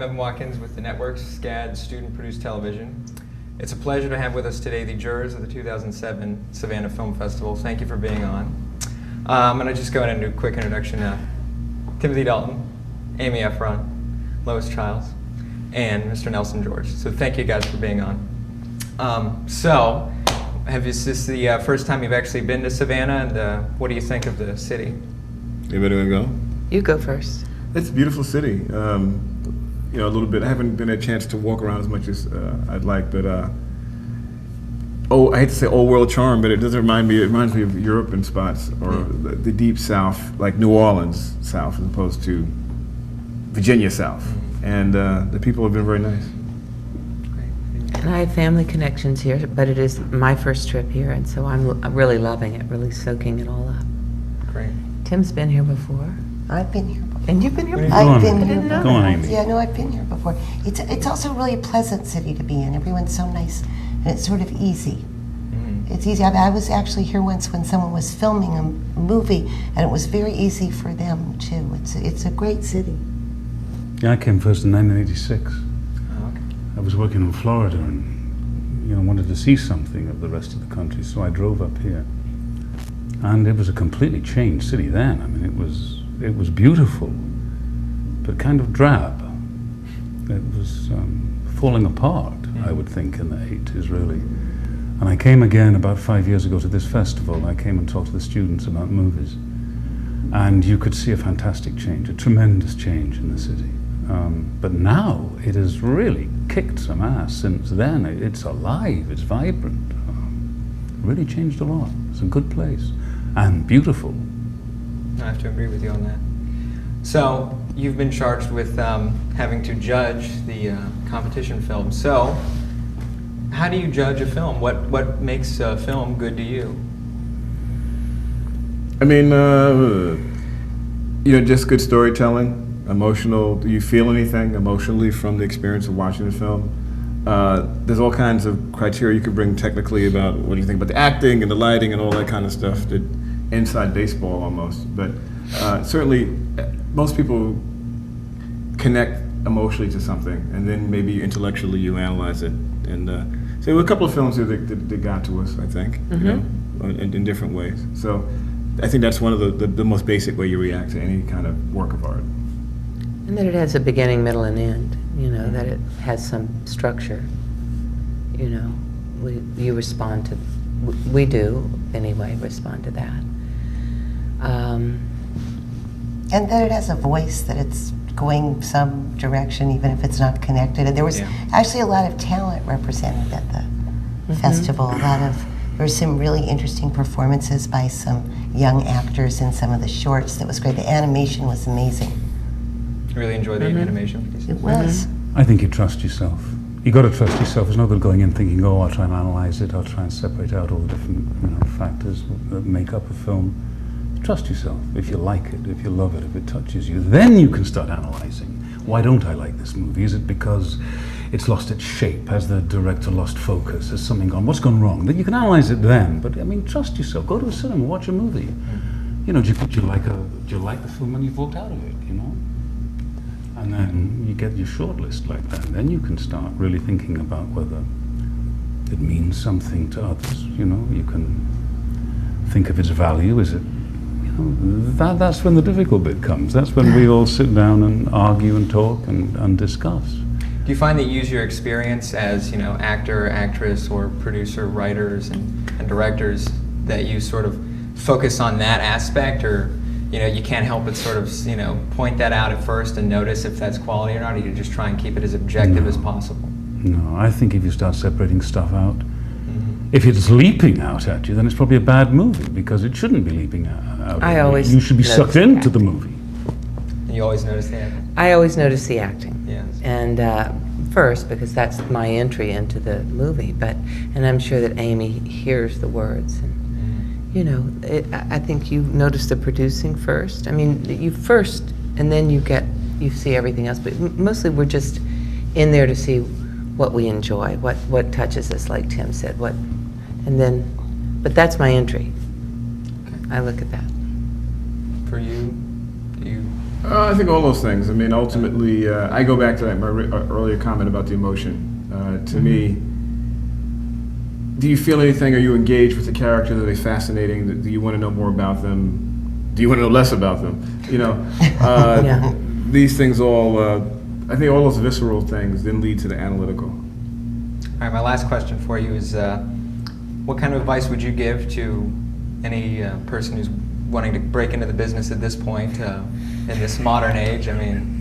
Evan Watkins with the network SCAD Student Produced Television. It's a pleasure to have with us today the jurors of the 2007 Savannah Film Festival. Thank you for being on. I'm going to just go ahead and do a quick introduction now. Timothy Dalton, Amy Efron, Lois Childs, and Mr. Nelson George. So thank you guys for being on. Is this the first time you've actually been to Savannah, and what do you think of the city? Anybody want to go? You go first. It's a beautiful city. You know, a little bit. I haven't been a chance to walk around as much as I'd like, but I hate to say old world charm, but it doesn't remind me. It reminds me of Europe in spots, or the deep South, like New Orleans South, as opposed to Virginia South. And the people have been very nice. And I have family connections here, but it is my first trip here, and so I'm really loving it, really soaking it all up. Great. Tim's been here before. I've been here before. And you've been here before? I've been here before. Go on, Amy. Yeah, no, I've been here before. It's also really a pleasant city to be in. Everyone's so nice, and it's sort of easy. It's easy. I was actually here once when someone was filming a movie, and it was very easy for them, too. It's a great city. Yeah, I came first in 1986. Oh, okay. I was working in Florida and wanted to see something of the rest of the country, so I drove up here. And it was a completely changed city then. I mean, it was beautiful, but kind of drab. It was falling apart, I would think, in the 80s, really. And I came again about 5 years ago to this festival. I came and talked to the students about movies. And you could see a fantastic change, a tremendous change in the city. But now it has really kicked some ass since then. It's alive, it's vibrant. Really changed a lot. It's a good place and beautiful. I have to agree with you on that. So you've been charged with having to judge the competition film. So how do you judge a film? What makes a film good to you? I mean, just good storytelling, emotional. Do you feel anything emotionally from the experience of watching the film? There's all kinds of criteria you could bring technically about what do you think about the acting and the lighting and all that kind of stuff, that inside baseball almost. But certainly, most people connect emotionally to something, and then maybe intellectually you analyze it. And so there were a couple of films here that got to us, I think, in different ways. So I think that's one of the most basic way you react to any kind of work of art. And that it has a beginning, middle, and end, that it has some structure. You respond to, we do, anyway, respond to that. And that it has a voice, that it's going some direction, even if it's not connected. And there was actually a lot of talent represented at the festival. There were some really interesting performances by some young actors in some of the shorts. That was great. The animation was amazing. Really enjoyed the animation. It was. I think you trust yourself. You got to trust yourself. It's no good going in thinking, oh, I'll try and analyze it, I'll try and separate out all the different factors that make up a film. Trust yourself. If you like it, if you love it, if it touches you, then you can start analyzing. Why don't I like this movie? Is it because it's lost its shape? Has the director lost focus? Has something gone? What's gone wrong? Then you can analyze it then. But I mean, trust yourself. Go to a cinema, watch a movie. Do you like the film when you've walked out of it? And then you get your shortlist like that. Then you can start really thinking about whether it means something to others. You can think of its value. Is it? That's when the difficult bit comes. That's when we all sit down and argue and talk and discuss. Do you find that you use your experience as, actor, actress, or producer, writers, and directors, that you sort of focus on that aspect, or you can't help but sort of, point that out at first and notice if that's quality or not, or you just try and keep it as objective as possible? No, I think if you start separating stuff out, if it's leaping out at you, then it's probably a bad movie, because it shouldn't be leaping out at you. You should be sucked into the movie. And you always notice the acting? I always notice the acting. Yes. And first, because that's my entry into the movie, and I'm sure that Amy hears the words. And, I think you notice the producing first. I mean, you first, and then you see everything else. But mostly we're just in there to see what we enjoy, what touches us, like Tim said. But that's my entry. Okay. I look at that. For you, do you I think all those things. I mean, ultimately, I go back to my earlier comment about the emotion. To me, do you feel anything? Are you engaged with the characters? Are they fascinating? Do you want to know more about them? Do you want to know less about them? You know, Yeah. these things all, I think all those visceral things then lead to the analytical. All right, my last question for you is, what kind of advice would you give to any person who's wanting to break into the business at this point in this modern age? I mean,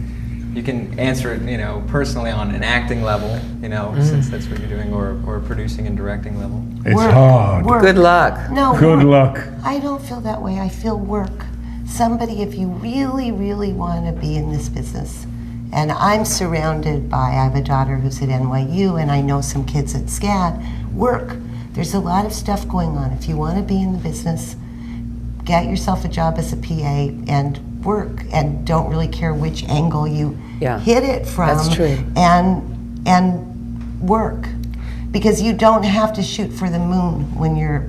you can answer it, you know, personally on an acting level, you know, since that's what you're doing, or producing and directing level. It's Work. hard. Work. Good luck. No, Good work. luck. I don't feel that way. I feel work. Somebody, if you really, really want to be in this business, and I'm surrounded by, I have a daughter who's at NYU, and I know some kids at SCAD, work. There's a lot of stuff going on. If you want to be in the business, get yourself a job as a PA and work, and don't really care which angle you Yeah, hit it from. that's true. And work. Because you don't have to shoot for the moon when you're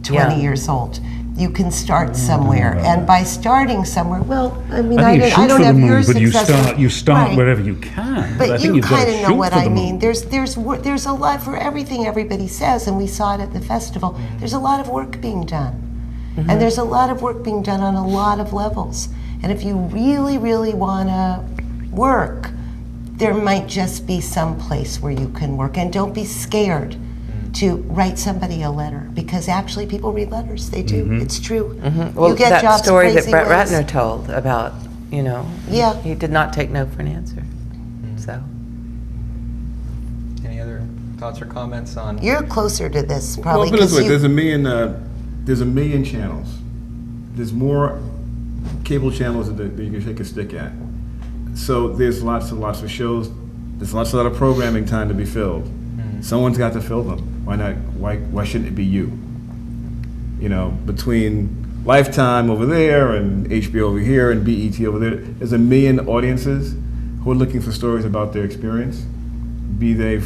20 Yeah. years old. You can start somewhere, and by starting somewhere, well, I mean, I think you shoot I don't for the have moon, your but successful. you start Right. wherever you can. I But think you you've got to kind of know shoot what for I the mean. moon. There's a lot for everything everybody says, and we saw it at the festival. There's a lot of work being done, and there's a lot of work being done on a lot of levels. And if you really, really want to work, there might just be some place where you can work, and don't be scared to write somebody a letter, because actually people read letters. They do. It's true. Well, You get that jobs story that crazy Brett ways. Ratner told about, you know, Yeah. he did not take no for an answer. So, Any other thoughts or comments on? You're closer to this Well, probably put it this way, you. there's a million channels. There's more cable channels that you can take a stick at. So there's lots and lots of shows. There's a lot of programming time to be filled. Someone's got to fill them. Why not? Why shouldn't it be you? You know, between Lifetime over there and HBO over here and BET over there, there's a million audiences who are looking for stories about their experience, be they be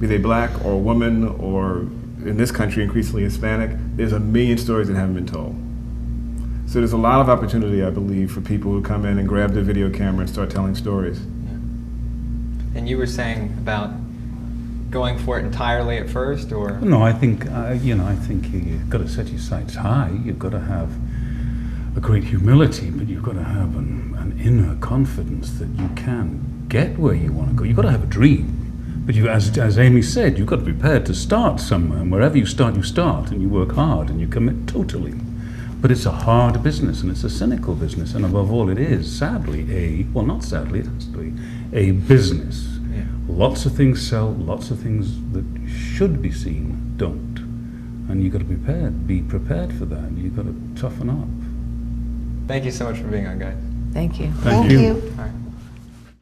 they black or woman, or in this country increasingly Hispanic. There's a million stories that haven't been told. So there's a lot of opportunity, I believe, for people who come in and grab their video camera and start telling stories. And you were saying about going for it entirely at first, or? No, I think I think you've got to set your sights high. You've got to have a great humility, but you've got to have an inner confidence that you can get where you want to go. You've got to have a dream, but you, as Amy said, you've got to be prepared to start somewhere. And wherever you start, and you work hard and you commit totally. But it's a hard business, and it's a cynical business, and above all, it is sadly not sadly, it has to be a business. Yeah. Lots of things sell, lots of things that should be seen don't. And you've got to be prepared for that. You've got to toughen up. Thank you so much for being on, guys. thank you. Thank you. All right.